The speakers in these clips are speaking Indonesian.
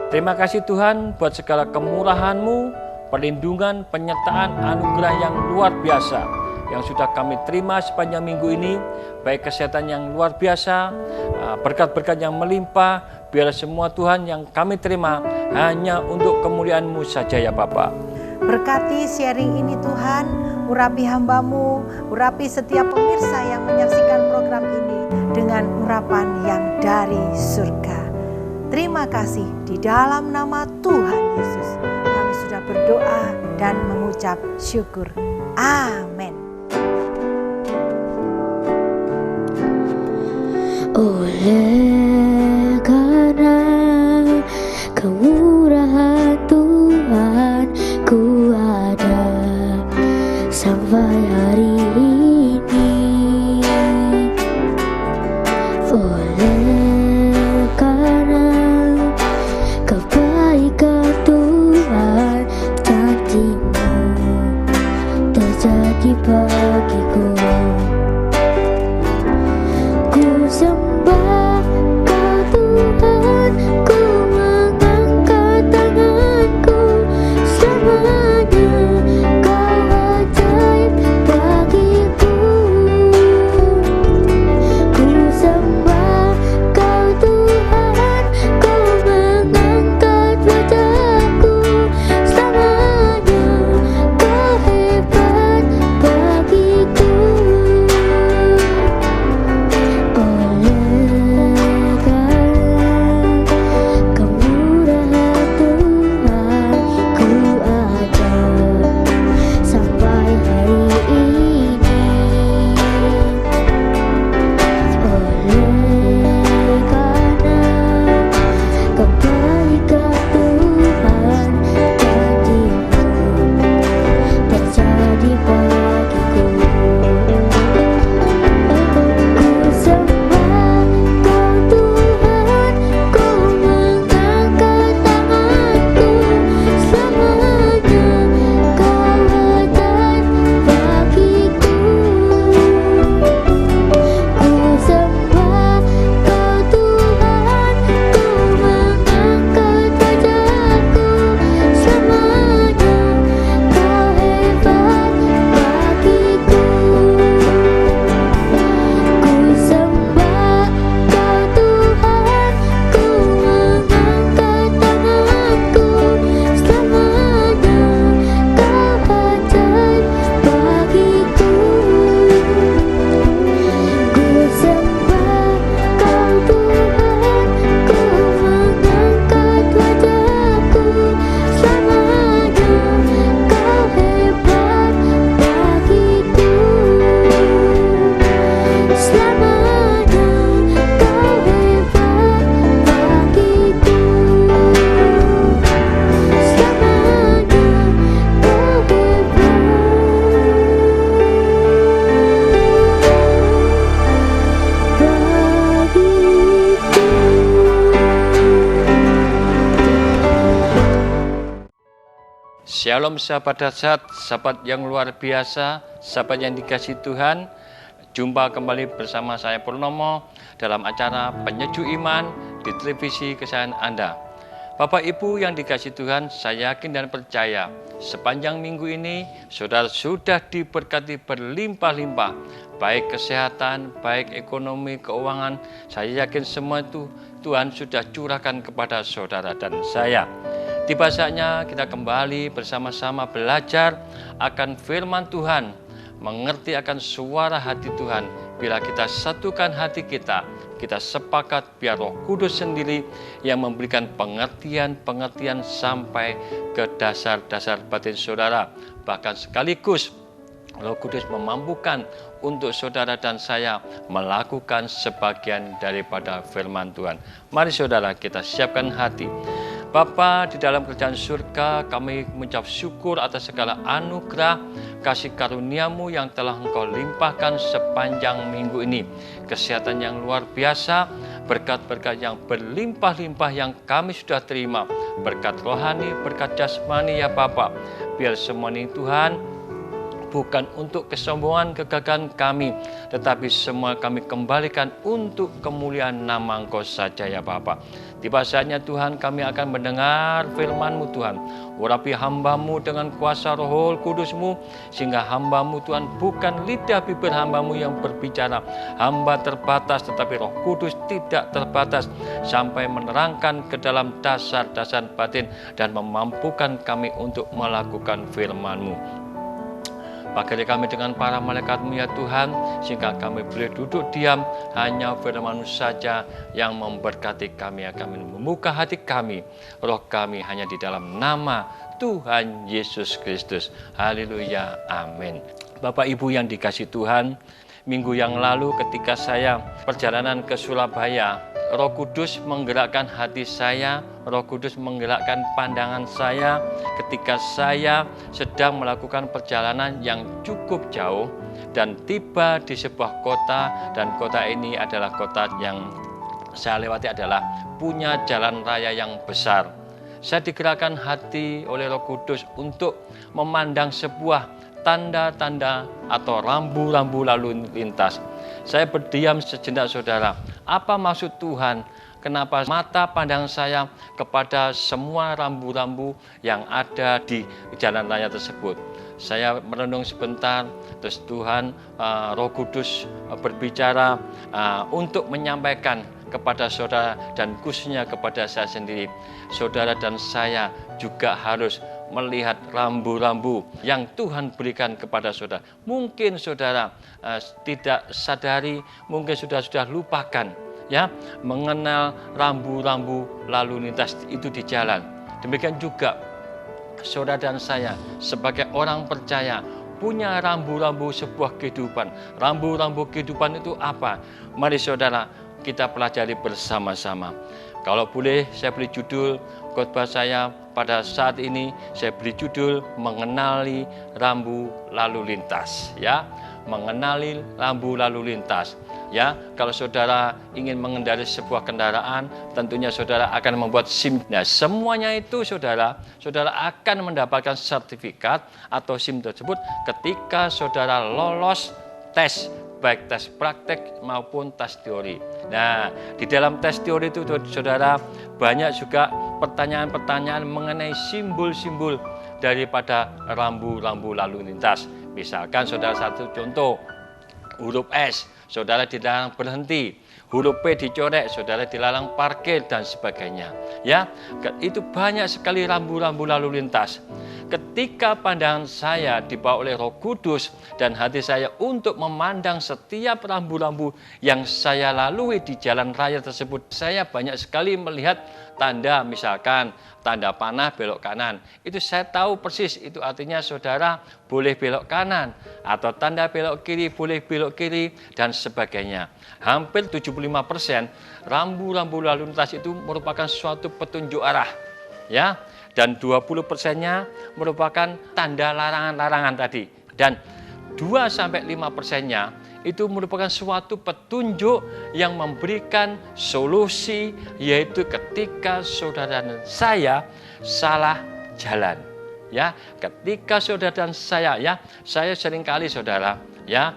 Terima kasih Tuhan buat segala kemurahan-Mu, perlindungan, penyertaan, anugerah yang luar biasa yang sudah kami terima sepanjang minggu ini, baik kesehatan yang luar biasa, berkat-berkat yang melimpah, biar semua Tuhan yang kami terima hanya untuk kemuliaan-Mu saja ya Bapa. Berkati sharing ini Tuhan, urapi hamba-Mu, urapi setiap pemirsa yang menyaksikan program ini dengan urapan yang dari surga. Terima kasih di dalam nama Tuhan Yesus. Kami sudah berdoa dan mengucap syukur. Amin. Oleh karena kemurahan Tuhan, ku ada sampai hari ini. Oleh karena kebaikan Tuhan, janji-Mu terjadi bagiku. Ku sembah Kau Tuhan, ku mengangkat tanganku selamanya. Kau ajaib bagiku. Ku sembah Kau Tuhan, ku mengangkat wajahku selamanya. Kau hebat bagiku. Oleh karena kemurahan Tuhan, ku ada sampai hari ini. Oleh karena kebaikan Tuhan, janji-Mu terjadi bagiku. Ku sembah Kau Tuhan, ku mengangkat tanganku selamanya. Kau ajaib bagiku. Ku sembah Kau Tuhan, ku mengangkat wajahku selamanya. Kau hebat bagiku. Ku sembah Kau Tuhan, ku mengangkat tanganku selamanya. Kau ajaib bagiku. Ku sembah Kau Tuhan, ku mengangkat wajahku selamanya. Kau hebat bagiku. Selamanya Kau hebat bagiku. Selamanya Kau Shalom sahabat dahsyat, sahabat yang luar biasa, sahabat yang dikasihi Tuhan. Jumpa kembali bersama saya Purnomo dalam acara Penyejuk Iman di televisi kesayangan Anda. Bapak Ibu yang dikasihi Tuhan, saya yakin dan percaya sepanjang minggu ini saudara sudah diberkati berlimpah-limpah, baik kesehatan, baik ekonomi, keuangan. Saya yakin semua itu Tuhan sudah curahkan kepada saudara dan saya. Tiba saatnya kita kembali bersama-sama belajar akan firman Tuhan, mengerti akan suara hati Tuhan. Bila kita satukan hati kita sepakat biar Roh Kudus sendiri yang memberikan pengertian sampai ke dasar-dasar batin saudara. Bahkan sekaligus Roh Kudus memampukan untuk saudara dan saya melakukan sebagian daripada firman Tuhan. Mari saudara kita siapkan hati. Bapa di dalam kerajaan surga, kami mengucap syukur atas segala anugerah, kasih karunia-Mu yang telah Engkau limpahkan sepanjang minggu ini. Kesehatan yang luar biasa, berkat-berkat yang berlimpah-limpah yang kami sudah terima. Berkat rohani, berkat jasmani ya Bapa. Biar semua ini Tuhan bukan untuk kesombongan kegagahan kami, tetapi semua kami kembalikan untuk kemuliaan nama Engkau saja ya Bapa. Tiba saatnya Tuhan kami akan mendengar firman-Mu Tuhan. Urapi hamba-Mu dengan kuasa Roh Kudus-Mu, sehingga hamba-Mu Tuhan bukan lidah bibir hamba-Mu yang berbicara. Hamba terbatas tetapi Roh Kudus tidak terbatas, sampai menerangkan ke dalam dasar-dasar batin dan memampukan kami untuk melakukan firman-Mu. Pakailah kami dengan para malaikat-Mu ya Tuhan, sehingga kami boleh duduk diam, hanya firman-Mu saja yang memberkati kami, akan membuka hati kami, roh kami hanya di dalam nama Tuhan Yesus Kristus. Haleluya, amin. Bapak Ibu yang dikasihi Tuhan, minggu yang lalu ketika saya perjalanan ke Surabaya, Roh Kudus menggerakkan hati saya, Roh Kudus menggerakkan pandangan saya ketika saya sedang melakukan perjalanan yang cukup jauh dan tiba di sebuah kota, dan kota ini adalah kota yang saya lewati adalah punya jalan raya yang besar. Saya digerakkan hati oleh Roh Kudus untuk memandang sebuah tanda-tanda atau rambu-rambu lalu lintas. Saya berdiam sejenak saudara. Apa maksud Tuhan? Kenapa mata pandang saya kepada semua rambu-rambu yang ada di jalan raya tersebut? Saya merenung sebentar, terus Tuhan Roh Kudus berbicara untuk menyampaikan kepada saudara dan khususnya kepada saya sendiri. Saudara dan saya juga harus melihat rambu-rambu yang Tuhan berikan kepada saudara. Mungkin saudara tidak sadari, mungkin sudah lupakan ya, mengenal rambu-rambu lalu lintas itu di jalan. Demikian juga saudara dan saya sebagai orang percaya punya rambu-rambu sebuah kehidupan. Rambu-rambu kehidupan itu apa? Mari saudara kita pelajari bersama-sama. Kalau boleh saya beri judul khotbah saya pada saat ini, saya beri judul mengenali rambu lalu lintas ya. Mengenali rambu lalu lintas ya. Kalau saudara ingin mengendarai sebuah kendaraan, tentunya saudara akan membuat SIM. Nah, semuanya itu saudara akan mendapatkan sertifikat atau SIM tersebut ketika saudara lolos tes, baik tes praktek maupun tes teori. Nah, di dalam tes teori itu saudara banyak juga pertanyaan-pertanyaan mengenai simbol-simbol daripada rambu-rambu lalu lintas. Misalkan saudara satu contoh, huruf S, saudara dilarang berhenti. Huruf P dicoret, saudara dilarang parkir dan sebagainya. Ya, itu banyak sekali rambu-rambu lalu lintas. Ketika pandangan saya dibawa oleh Roh Kudus dan hati saya untuk memandang setiap rambu-rambu yang saya lalui di jalan raya tersebut, saya banyak sekali melihat tanda, misalkan tanda panah belok kanan. Itu saya tahu persis, itu artinya saudara boleh belok kanan, atau tanda belok kiri boleh belok kiri dan sebagainya. Hampir 75% rambu-rambu lalu lintas itu merupakan suatu petunjuk arah ya, dan 20%-nya merupakan tanda larangan-larangan tadi, dan 2-5%-nya itu merupakan suatu petunjuk yang memberikan solusi, yaitu ketika saudara dan saya salah jalan ya. Ketika saudara dan saya ya, saya seringkali saudara ya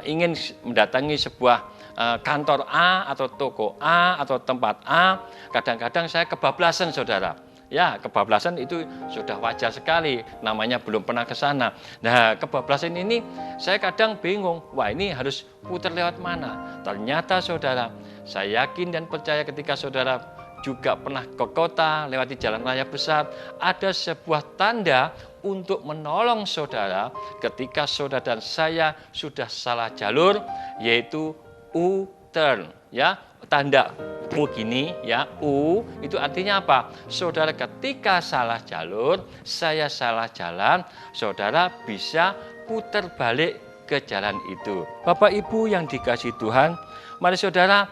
ingin mendatangi sebuah kantor A atau toko A atau tempat A, kadang-kadang saya kebablasan saudara. Ya, kebablasan itu sudah wajar sekali, namanya belum pernah ke sana. Nah, kebablasan ini saya kadang bingung, wah ini harus putar lewat mana? Ternyata saudara, saya yakin dan percaya ketika saudara juga pernah ke kota, lewati jalan raya besar, ada sebuah tanda untuk menolong saudara ketika saudara dan saya sudah salah jalur, yaitu U-turn ya. Tanda U gini ya, U itu artinya apa? Saudara ketika salah jalur, saya salah jalan, saudara bisa putar balik ke jalan itu. Bapak Ibu yang dikasihi Tuhan, mari saudara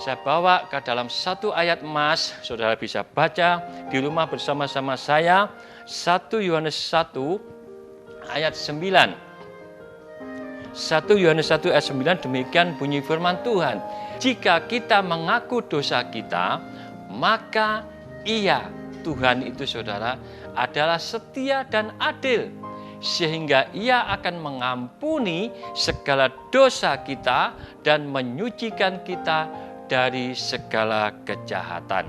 saya bawa ke dalam satu ayat emas, saudara bisa baca di rumah bersama-sama saya, 1 Yohanes 1 ayat 9. 1 Yohanes 1 ayat 9, demikian bunyi firman Tuhan. Jika kita mengaku dosa kita, maka Ia, Tuhan itu saudara, adalah setia dan adil, sehingga Ia akan mengampuni segala dosa kita dan menyucikan kita dari segala kejahatan.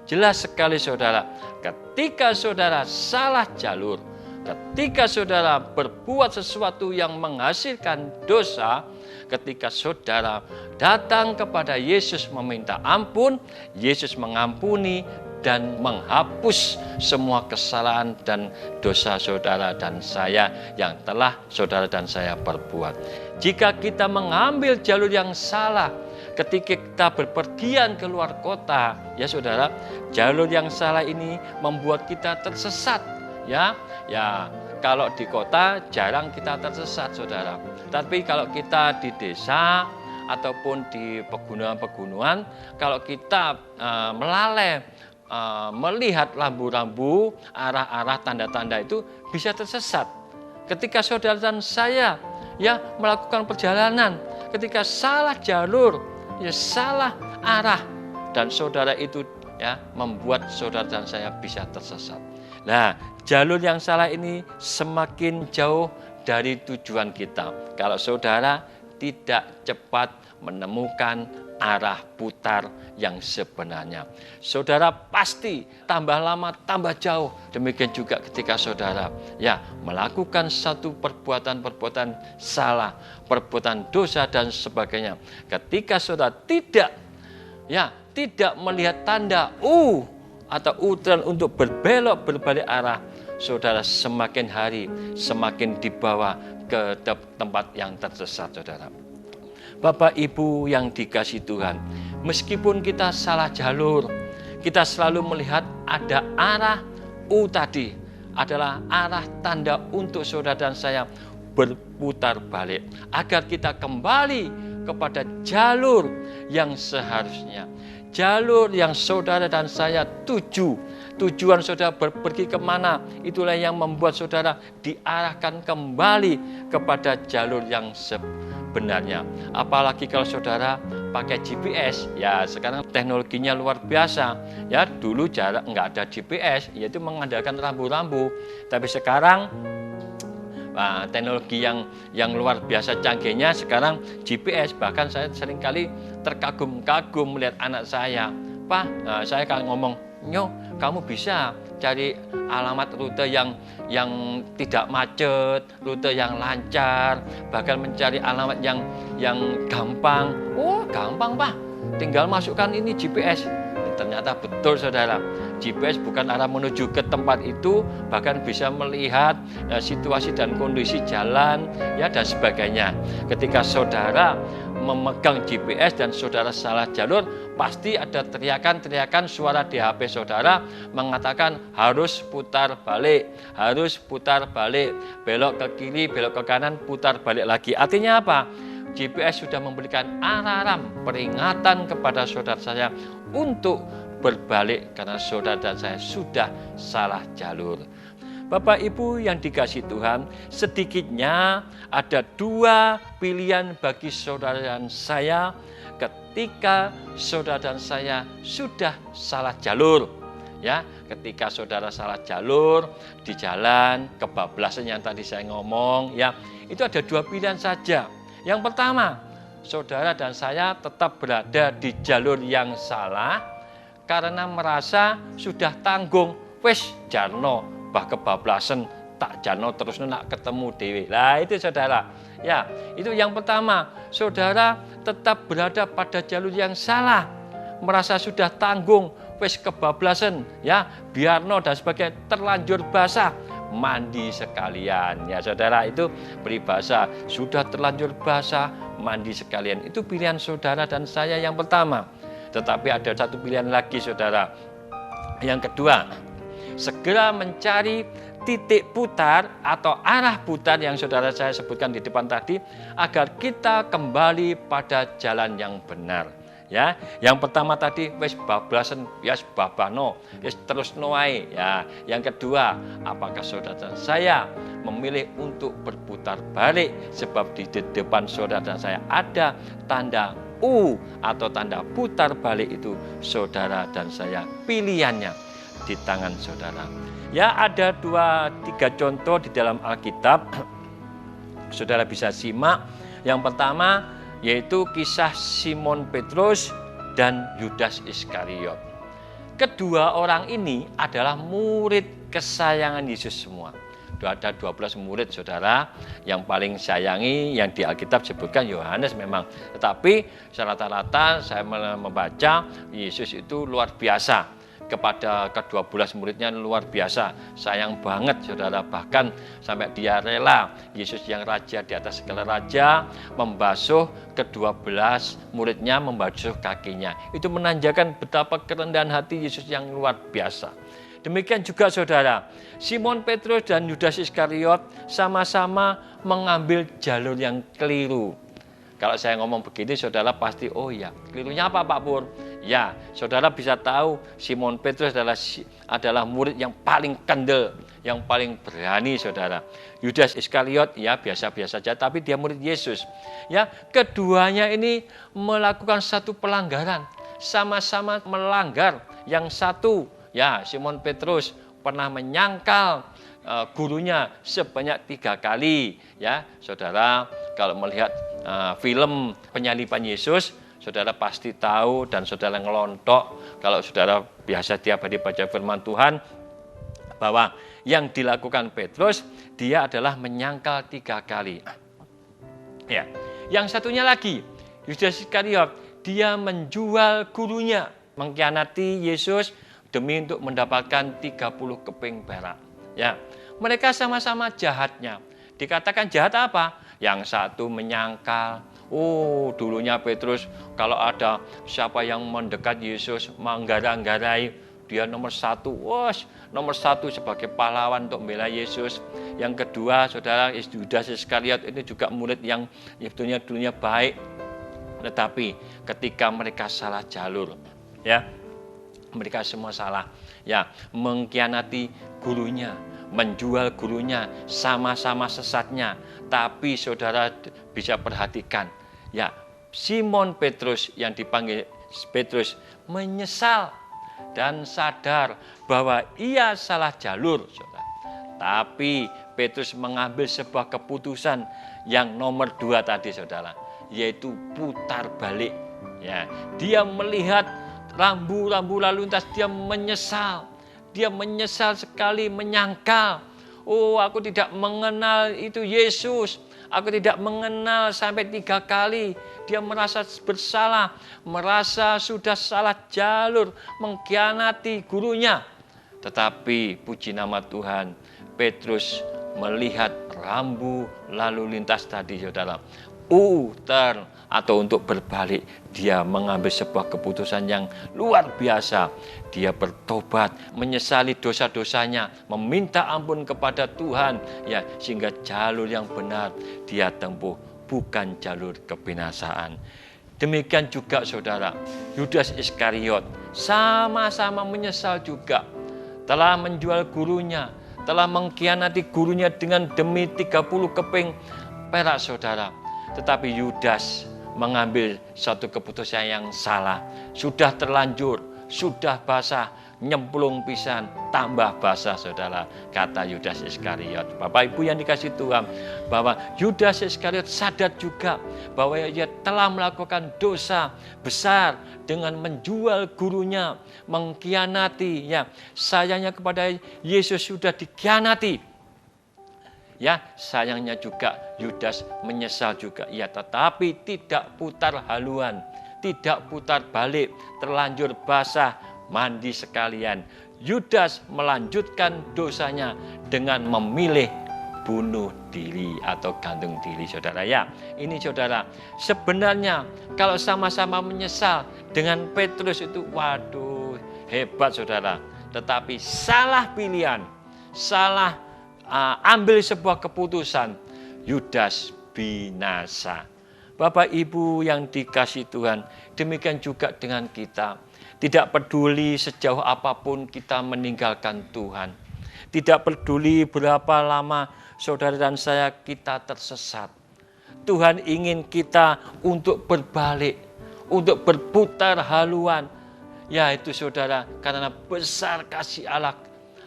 Jelas sekali saudara, ketika saudara salah jalur, ketika saudara berbuat sesuatu yang menghasilkan dosa, ketika saudara datang kepada Yesus meminta ampun, Yesus mengampuni dan menghapus semua kesalahan dan dosa saudara dan saya yang telah saudara dan saya perbuat. Jika kita mengambil jalur yang salah, ketika kita berpergian ke luar kota, ya saudara, jalur yang salah ini membuat kita tersesat. Ya, kalau di kota jarang kita tersesat, saudara. Tapi kalau kita di desa ataupun di pegunungan-pegunungan, kalau kita melalai melihat lampu-lampu, arah-arah, tanda-tanda itu bisa tersesat. Ketika saudara dan saya melakukan perjalanan, ketika salah jalur, salah arah, dan saudara itu membuat saudara dan saya bisa tersesat. Nah, jalur yang salah ini semakin jauh dari tujuan kita kalau saudara tidak cepat menemukan arah putar yang sebenarnya. Saudara pasti tambah lama tambah jauh. Demikian juga ketika saudara melakukan satu perbuatan salah, perbuatan dosa dan sebagainya. Ketika saudara tidak melihat tanda U atau U-turn untuk berbalik arah, saudara semakin hari semakin dibawa ke tempat yang tersesat, saudara. Bapak Ibu yang dikasihi Tuhan, meskipun kita salah jalur, kita selalu melihat ada arah U tadi, adalah arah tanda untuk saudara dan saya berputar balik, agar kita kembali kepada jalur yang seharusnya, jalur yang saudara dan saya tuju. Tujuan saudara pergi kemana, itulah yang membuat saudara diarahkan kembali kepada jalur yang sebenarnya. Apalagi kalau saudara pakai GPS, sekarang teknologinya luar biasa. Dulu nggak ada GPS, yaitu mengandalkan rambu-rambu. Tapi sekarang teknologi yang luar biasa canggihnya sekarang GPS. Bahkan saya seringkali terkagum-kagum melihat anak saya. Pak, saya kalau ngomong, "Nyo, kamu bisa cari alamat rute yang tidak macet, rute yang lancar, bahkan mencari alamat yang gampang." Oh, gampang, Pak. Tinggal masukkan ini GPS. Ternyata betul, saudara. GPS bukan arah menuju ke tempat itu, bahkan bisa melihat situasi dan kondisi jalan dan sebagainya. Ketika saudara memegang GPS dan saudara salah jalur, pasti ada teriakan suara di HP saudara mengatakan harus putar balik, belok ke kiri, belok ke kanan, putar balik lagi. Artinya apa? GPS sudah memberikan alarm peringatan kepada saudara saya untuk berbalik karena saudara dan saya sudah salah jalur. Bapak Ibu yang dikasihi Tuhan, sedikitnya ada 2 pilihan bagi saudara dan saya ketika saudara dan saya sudah salah jalur. Ketika saudara salah jalur di jalan, kebablasan yang tadi saya ngomong, itu ada 2 pilihan saja. Yang pertama, saudara dan saya tetap berada di jalur yang salah karena merasa sudah tanggung, wis jarno bah kebablasan tak jarno terus nak ketemu dewe. Lah itu saudara. Itu yang pertama, saudara tetap berada pada jalur yang salah, merasa sudah tanggung, wis kebablasan, biarno dan sebagainya, terlanjur basah, mandi sekalian. Saudara, itu peribahasa, sudah terlanjur basah, mandi sekalian. Itu pilihan saudara dan saya yang pertama. Tetapi ada satu pilihan lagi, saudara. Yang kedua, segera mencari titik putar atau arah putar yang saudara saya sebutkan di depan tadi, agar kita kembali pada jalan yang benar. Yang pertama tadi wis bablasan, babano, terus noai. Yang kedua, apakah saudara dan saya memilih untuk berputar balik, sebab di depan saudara dan saya ada tanda U atau tanda putar balik, itu saudara dan saya pilihannya. di tangan saudara. Ya, ada 2-3 contoh di dalam Alkitab. Saudara bisa simak. Yang pertama yaitu kisah Simon Petrus dan Yudas Iskariot. Kedua orang ini adalah murid kesayangan Yesus semua. Ada 12 murid saudara, yang paling sayangi yang di Alkitab sebutkan Yohanes memang. Tetapi rata-rata saya membaca Yesus itu luar biasa. Kepada ke-12 muridnya luar biasa, sayang banget saudara, bahkan sampai dia rela, Yesus yang raja di atas segala raja, membasuh ke-12 muridnya, membasuh kakinya. Itu menandakan betapa kerendahan hati Yesus yang luar biasa. Demikian juga saudara, Simon Petrus dan Yudas Iskariot sama-sama mengambil jalur yang keliru. Kalau saya ngomong begini, saudara pasti, oh ya, kelirunya apa Pak Pur? Ya, saudara bisa tahu Simon Petrus adalah murid yang paling kendel, yang paling berani saudara. Yudas Iskariot ya biasa-biasa saja, tapi dia murid Yesus. Ya, keduanya ini melakukan satu pelanggaran, sama-sama melanggar. Yang satu, ya Simon Petrus pernah menyangkal gurunya sebanyak 3 kali. Ya, saudara kalau melihat film penyaliban Yesus, saudara pasti tahu dan saudara ngelontok kalau saudara biasa tiap hari baca firman Tuhan bahwa yang dilakukan Petrus, dia adalah menyangkal 3 kali. Ya, yang satunya lagi Yudas Iskariot, dia menjual gurunya, mengkhianati Yesus demi untuk mendapatkan 30 keping perak. Ya, mereka sama-sama jahatnya. Dikatakan jahat apa? Yang satu menyangkal. Oh, dulunya Petrus kalau ada siapa yang mendekat Yesus, menggarai-garai, dia nomor 1. Wah, nomor 1 sebagai pahlawan untuk membela Yesus. Yang kedua, saudara, Yudas Iskariot ini juga murid yang dulunya baik. Tetapi ketika mereka salah jalur, ya, mereka semua salah, ya, mengkhianati gurunya, menjual gurunya, sama-sama sesatnya. Tapi saudara bisa perhatikan, ya, Simon Petrus yang dipanggil Petrus menyesal dan sadar bahwa ia salah jalur, saudara. Tapi Petrus mengambil sebuah keputusan yang nomor 2 tadi, saudara, yaitu putar balik. Ya, dia melihat rambu-rambu lalu lintas, dia menyesal. Dia menyesal sekali, menyangkal. Oh, aku tidak mengenal itu Yesus. Aku tidak mengenal sampai 3 kali. Dia merasa bersalah, merasa sudah salah jalur, mengkhianati gurunya. Tetapi puji nama Tuhan, Petrus melihat rambu lalu lintas tadi, saudara. Atau untuk berbalik, dia mengambil sebuah keputusan yang luar biasa. Dia bertobat, menyesali dosa-dosanya, meminta ampun kepada Tuhan, ya, sehingga jalur yang benar dia tempuh, bukan jalur kebinasaan. Demikian juga saudara, Yudas Iskariot sama-sama menyesal juga, telah menjual gurunya, telah mengkhianati gurunya dengan demi 30 keping perak, saudara. Tetapi Yudas mengambil satu keputusan yang salah. Sudah terlanjur, sudah basah, nyemplung pisan, tambah basah, saudara, kata Yudas Iskariot. Bapak Ibu yang dikasih Tuhan, bahwa Yudas Iskariot sadar juga bahwa ia telah melakukan dosa besar dengan menjual gurunya, mengkhianati, ya, sayangnya kepada Yesus sudah dikhianati. Ya, sayangnya juga Yudas menyesal juga. Ya, tetapi tidak putar haluan, tidak putar balik, terlanjur basah, mandi sekalian. Yudas melanjutkan dosanya dengan memilih bunuh diri atau gantung diri, saudara. Ya, ini saudara, sebenarnya kalau sama-sama menyesal dengan Petrus itu, waduh, hebat saudara. Tetapi salah pilihan, salah ambil sebuah keputusan, Yudas binasa. Bapak Ibu yang dikasih Tuhan, demikian juga dengan kita. Tidak peduli sejauh apapun kita meninggalkan Tuhan. Tidak peduli berapa lama saudara dan saya kita tersesat. Tuhan ingin kita untuk berbalik, untuk berputar haluan. Yaitu saudara, karena besar kasih Allah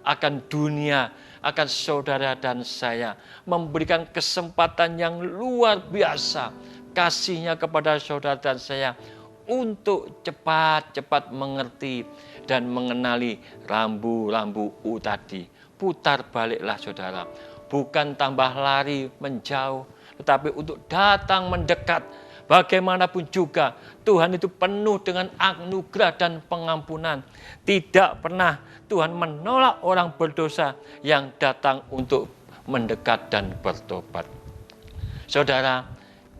akan dunia, akan saudara dan saya, memberikan kesempatan yang luar biasa kasihnya kepada saudara dan saya untuk cepat-cepat mengerti dan mengenali rambu-rambu tadi. Putar baliklah saudara, bukan tambah lari menjauh, tetapi untuk datang mendekat. Bagaimanapun juga Tuhan itu penuh dengan anugerah dan pengampunan. Tidak pernah Tuhan menolak orang berdosa yang datang untuk mendekat dan bertobat. Saudara,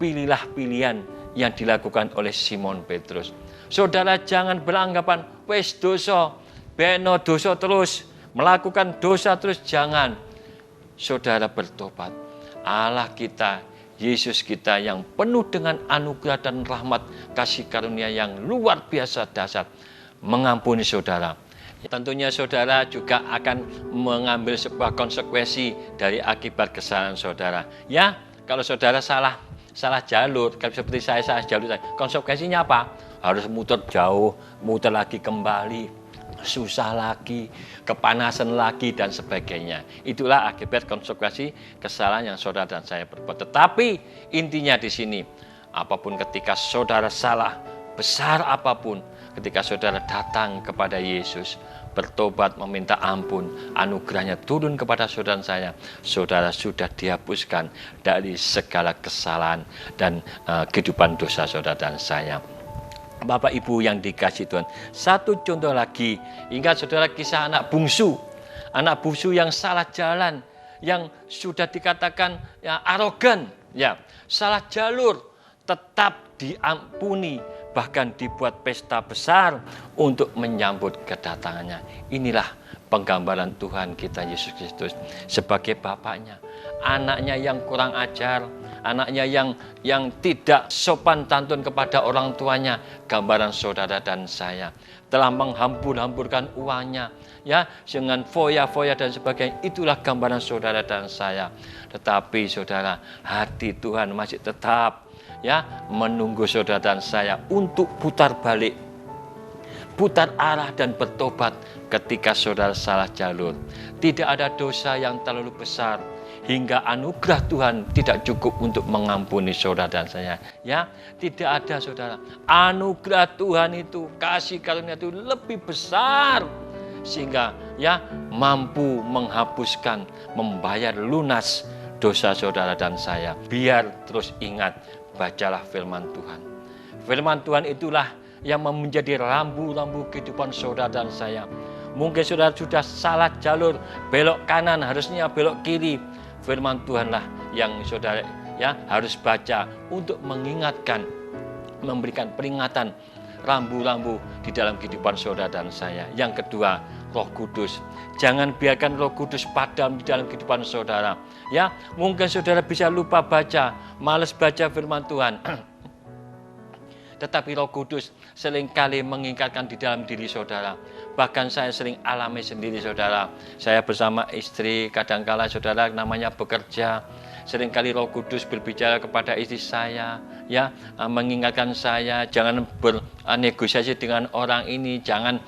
pilihlah pilihan yang dilakukan oleh Simon Petrus. Saudara jangan beranggapan wes dosa, beno dosa terus, melakukan dosa terus, jangan. Saudara bertobat. Allah kita, Yesus kita yang penuh dengan anugerah dan rahmat kasih karunia yang luar biasa dahsyat mengampuni saudara. Tentunya saudara juga akan mengambil sebuah konsekuensi dari akibat kesalahan saudara. Ya, kalau saudara salah jalur, seperti saya salah jalur, konsekuensinya apa? Harus muter jauh, muter lagi kembali, susah lagi, kepanasan lagi, dan sebagainya. Itulah akibat konsekuensi kesalahan yang saudara dan saya berbuat. Tetapi intinya di sini, apapun ketika saudara salah, besar apapun, ketika saudara datang kepada Yesus, bertobat, meminta ampun, anugerahnya turun kepada saudara dan saya, saudara sudah dihapuskan dari segala kesalahan dan kehidupan dosa saudara dan saya. Bapak Ibu yang dikasihi Tuhan, satu contoh lagi, ingat saudara kisah anak bungsu yang salah jalan, yang sudah dikatakan ya arogan, ya salah jalur, tetap diampuni, bahkan dibuat pesta besar untuk menyambut kedatangannya. Inilah penggambaran Tuhan kita Yesus Kristus sebagai bapaknya. Anaknya yang kurang ajar, anaknya yang tidak sopan santun kepada orang tuanya, gambaran saudara dan saya. Telah menghambur-hamburkan uangnya, ya, dengan foya-foya dan sebagainya. Itulah gambaran saudara dan saya. Tetapi saudara, hati Tuhan masih tetap ya menunggu saudara dan saya untuk putar balik, putar arah dan bertobat ketika saudara salah jalur. Tidak ada dosa yang terlalu besar hingga anugerah Tuhan tidak cukup untuk mengampuni saudara dan saya. Ya, tidak ada saudara. Anugerah Tuhan itu, kasih karunia itu lebih besar sehingga ya mampu menghapuskan, membayar lunas dosa saudara dan saya. Biar terus ingat, bacalah firman Tuhan. Firman Tuhan itulah yang menjadi rambu-rambu kehidupan saudara dan saya. Mungkin saudara sudah salah jalur, belok kanan, harusnya belok kiri. Firman Tuhanlah yang saudara ya harus baca untuk mengingatkan, memberikan peringatan, rambu-rambu di dalam kehidupan saudara dan saya. Yang kedua, Roh Kudus. Jangan biarkan Roh Kudus padam di dalam kehidupan saudara. Ya, mungkin saudara bisa lupa baca, malas baca firman Tuhan. Tetapi Roh Kudus seringkali mengingatkan di dalam diri saudara. Bahkan saya sering alami sendiri saudara. Saya bersama istri, kadangkala saudara namanya bekerja. Seringkali Roh Kudus berbicara kepada istri saya, ya, mengingatkan saya jangan bernegosiasi dengan orang ini, jangan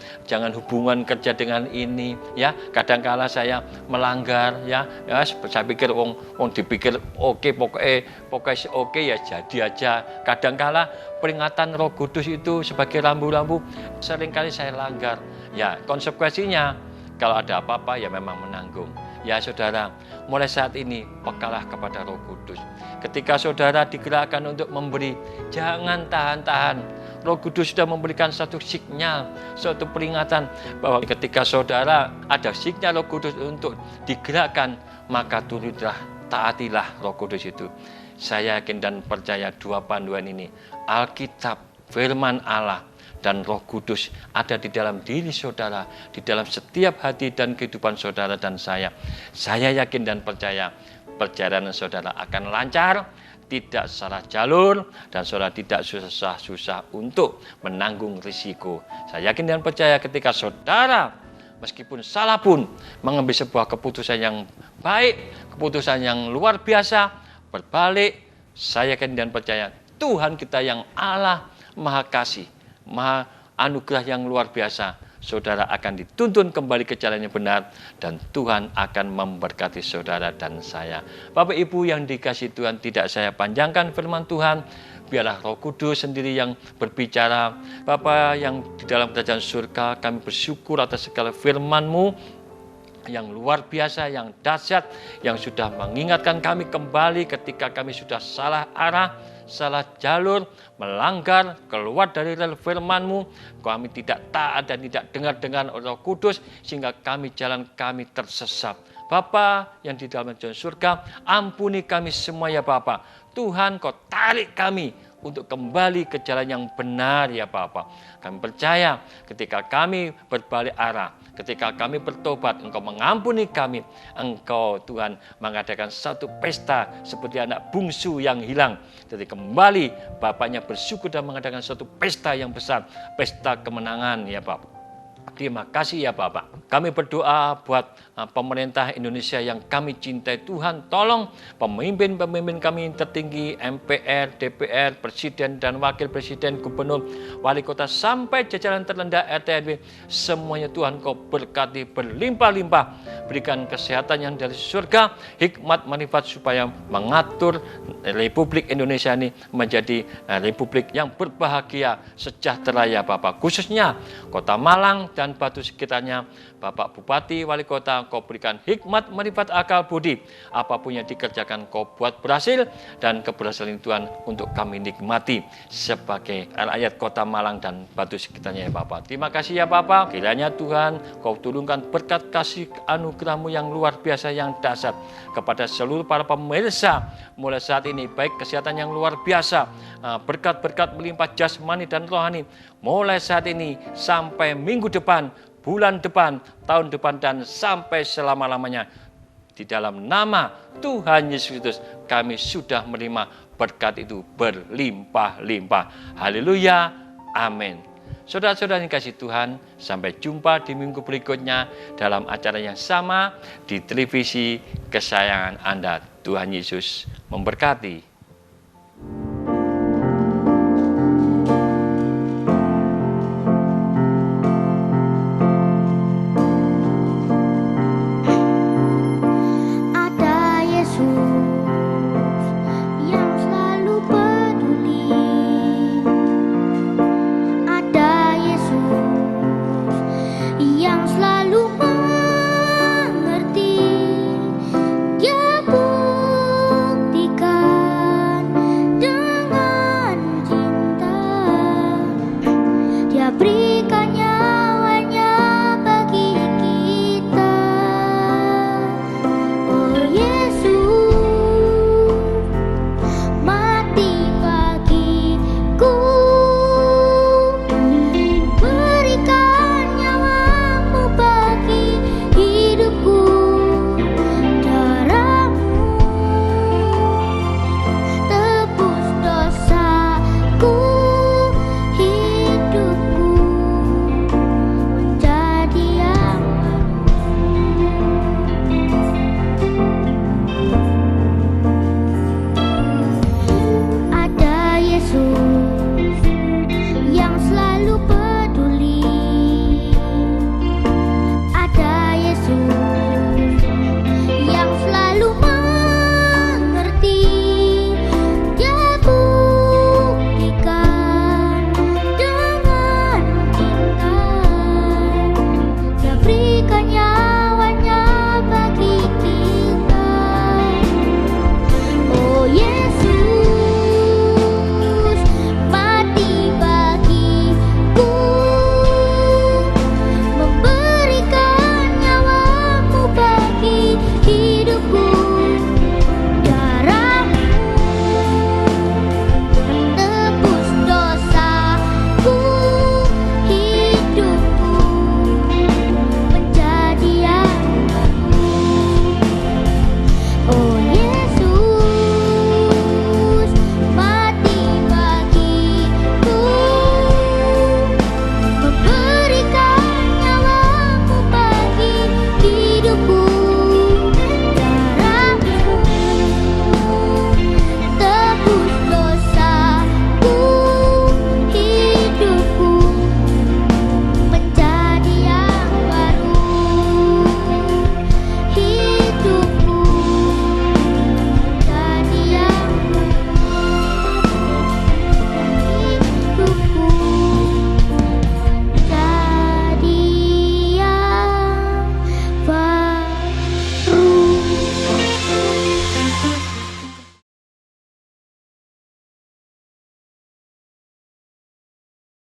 hubungan kerja dengan ini, ya. Kadangkala saya melanggar, ya saya pikir dipikir pokoknya oke ya jadi aja. Kadangkala peringatan Roh Kudus itu sebagai rambu-rambu seringkali saya langgar. Ya, konsekuensinya kalau ada apa-apa ya memang menanggung. Ya saudara, mulai saat ini pekalah kepada Roh Kudus. Ketika saudara digerakkan untuk memberi, jangan tahan-tahan. Roh Kudus sudah memberikan satu sinyal, suatu peringatan bahwa ketika saudara ada sinyal Roh Kudus untuk digerakkan, maka turutlah, taatilah Roh Kudus itu. Saya yakin dan percaya dua panduan ini, Alkitab, firman Allah, dan Roh Kudus ada di dalam diri saudara, di dalam setiap hati dan kehidupan saudara dan saya. Saya yakin dan percaya perjalanan saudara akan lancar, tidak salah jalur, dan saudara tidak susah-susah untuk menanggung risiko. Saya yakin dan percaya ketika saudara meskipun salah pun mengambil sebuah keputusan yang baik, keputusan yang luar biasa, berbalik, saya yakin dan percaya Tuhan kita yang Allah Maha Kasih, Maha anugerah yang luar biasa. Saudara akan dituntun kembali ke jalan yang benar dan Tuhan akan memberkati saudara dan saya. Bapak Ibu yang dikasihi Tuhan, tidak saya panjangkan firman Tuhan. Biarlah Roh Kudus sendiri yang berbicara. Bapa yang di dalam kerajaan surga, kami bersyukur atas segala firman-Mu yang luar biasa, yang dahsyat, yang sudah mengingatkan kami kembali ketika kami sudah salah arah, salah jalur, melanggar, keluar dari rel firman-Mu. Kami tidak taat dan tidak dengar Roh Kudus, sehingga jalan kami tersesat. Bapa yang di dalam kerajaan surga, ampuni kami semua ya Bapa. Tuhan, Kau tarik kami untuk kembali ke jalan yang benar ya Bapa. Kami percaya ketika kami berbalik arah, ketika kami bertobat, Engkau mengampuni kami. Engkau Tuhan mengadakan satu pesta seperti anak bungsu yang hilang. Jadi kembali bapaknya bersyukur dan mengadakan satu pesta yang besar, pesta kemenangan ya Bapak. Terima kasih ya Bapak. Kami berdoa buat pemerintah Indonesia yang kami cintai. Tuhan tolong pemimpin-pemimpin kami tertinggi, MPR, DPR, Presiden dan Wakil Presiden, Gubernur, Wali Kota sampai jajaran terendah RT RW. Semuanya Tuhan Kau berkati berlimpah-limpah. Berikan kesehatan yang dari surga, hikmat manifat supaya mengatur Republik Indonesia ini menjadi Republik yang berbahagia, sejahtera ya Bapak. Khususnya Kota Malang dan Batu sekitarnya, Bapak Bupati, Wali Kota, Kau berikan hikmat, manifat, akal, budi. Apapun yang dikerjakan Kau buat berhasil, dan keberhasilan Tuhan untuk kami nikmati sebagai rakyat Kota Malang dan Batu sekitarnya ya Bapak. Terima kasih ya Bapak. Kiranya Tuhan Kau turunkan berkat kasih anugerah-Mu yang luar biasa, yang dahsyat kepada seluruh para pemirsa mulai saat ini, baik kesehatan yang luar biasa, berkat-berkat melimpah jasmani dan rohani mulai saat ini sampai minggu depan, bulan depan, tahun depan, dan sampai selama-lamanya. Di dalam nama Tuhan Yesus Kristus kami sudah menerima berkat itu berlimpah-limpah. Haleluya, amin. Saudara-saudara yang kasih Tuhan, sampai jumpa di minggu berikutnya dalam acara yang sama di televisi kesayangan Anda. Tuhan Yesus memberkati.